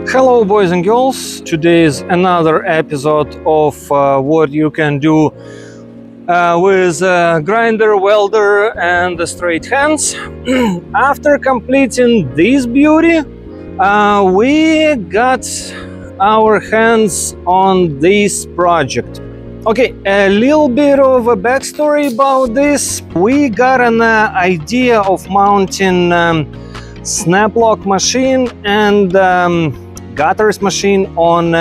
Hello boys and girls, today is another episode of what you can do with a grinder, welder and the straight hands. After completing this beauty, we got our hands on this project. Okay, a little bit of a backstory about this. We got an idea of mounting snap lock machine and gutters machine on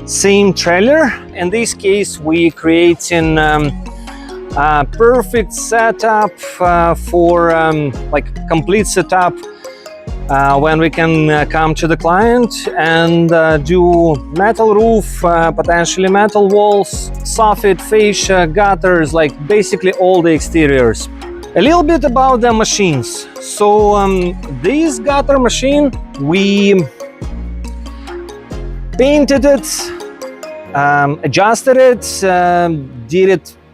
same trailer. In this case, we creating a perfect setup for like complete setup when we can come to the client and do metal roof, potentially metal walls, soffit, fascia, gutters, like basically all the exteriors. A little bit about the machines. So this gutter machine, we painted it, adjusted it,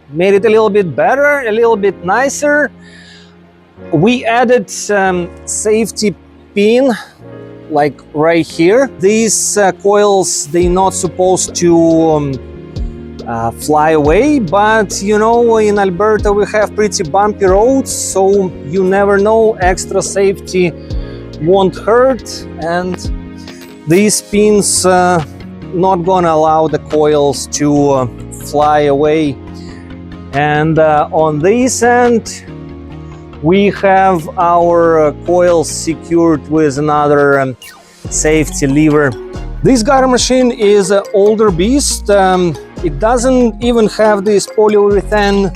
made it a little bit better, a little bit nicer. We added safety pin like right here. These coils, they're not supposed to fly away, but you know, in Alberta we have pretty bumpy roads, so you never know, extra safety won't hurt, and these pins not gonna allow the coils to fly away. And on this end we have our coils secured with another safety lever. This gutter machine is an older beast. It doesn't even have these polyurethane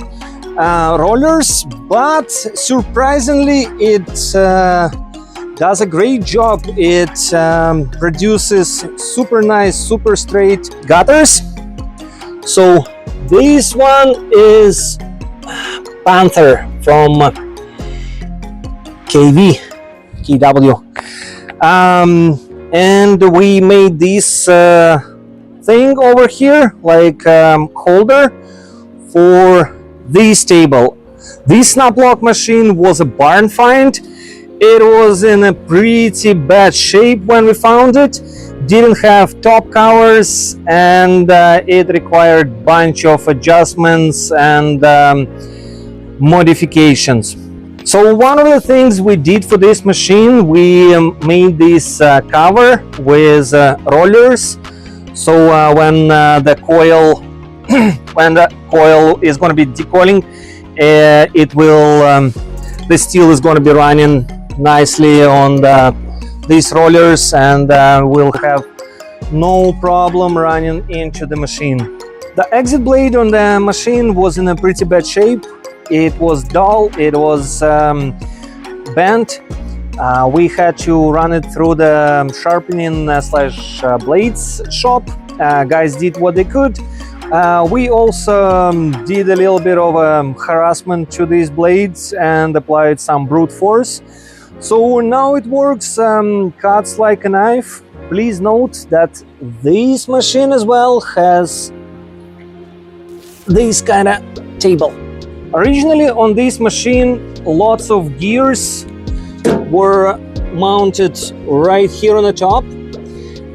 rollers, but surprisingly it does a great job. It produces super nice, super straight gutters. So this one is Panther from KW. And we made this thing over here, like holder for this table. This snap lock machine was a barn find. It was in a pretty bad shape when we found it. Didn't have top covers, and it required bunch of adjustments and modifications. So one of the things we did for this machine, we made this cover with rollers. So when the coil is going to be decoiling, it will the steel is going to be running nicely on these rollers, and we'll have no problem running into the machine. The exit blade on the machine was in a pretty bad shape. It was dull, it was bent. We had to run it through the sharpening slash blades shop. Guys did what they could. We also did a little bit of harassment to these blades and applied some brute force. So now it works, cuts like a knife. Please note that this machine as well has this kind of table. Originally on this machine, lots of gears were mounted right here on the top,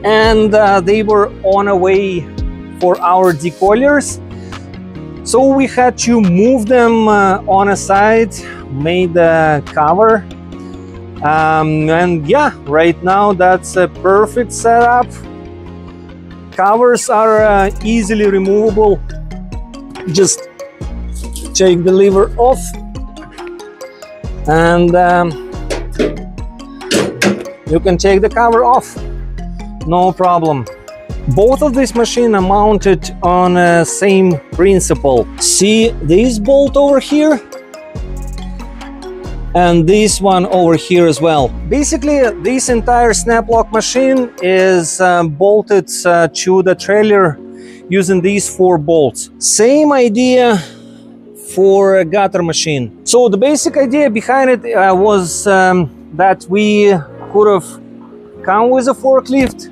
and they were on a way for our decoilers. So we had to move them on a side, made the cover. And yeah, right now that's a perfect setup. Covers are easily removable. Just take the lever off, and you can take the cover off, no problem. Both of these machines are mounted on the same principle. See this bolt over here? And this one over here as well. Basically, this entire snap lock machine is bolted to the trailer using these 4 bolts. Same idea for a gutter machine. So the basic idea behind it was that we could have come with a forklift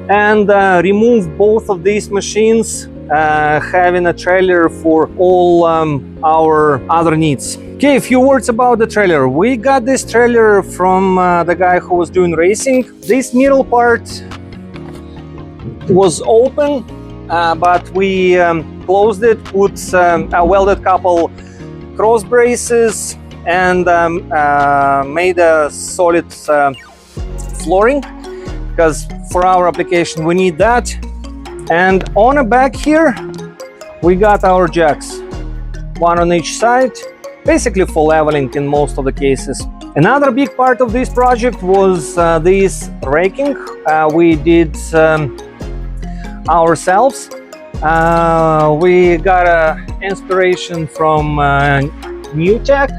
and remove both of these machines having a trailer for all our other needs. Okay, a few words about the trailer. We got this trailer from the guy who was doing racing. This middle part was open, but we closed it, put a welded couple cross braces, and made a solid flooring, because for our application we need that. And on the back here we got our jacks, one on each side, basically for leveling in most of the cases. Another big part of this project was this raking. We did ourselves. We got inspiration from New Tech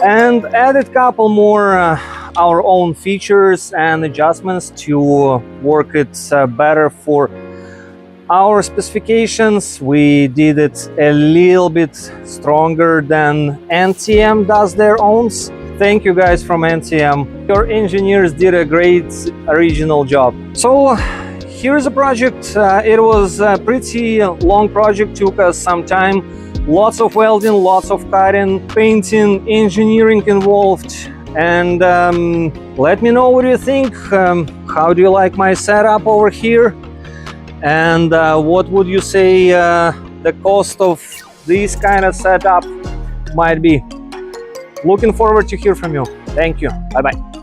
and added a couple more our own features and adjustments to work it better for our specifications. We did it a little bit stronger than NTM does their own. Thank you guys from NTM. Your engineers did a great original job. So here's a project. It was a pretty long project, took us some time. Lots of welding, lots of cutting, painting, engineering involved. And let me know what you think. How do you like my setup over here? And what would you say the cost of this kind of setup might be? Looking forward to hear from you. Thank you. Bye-bye.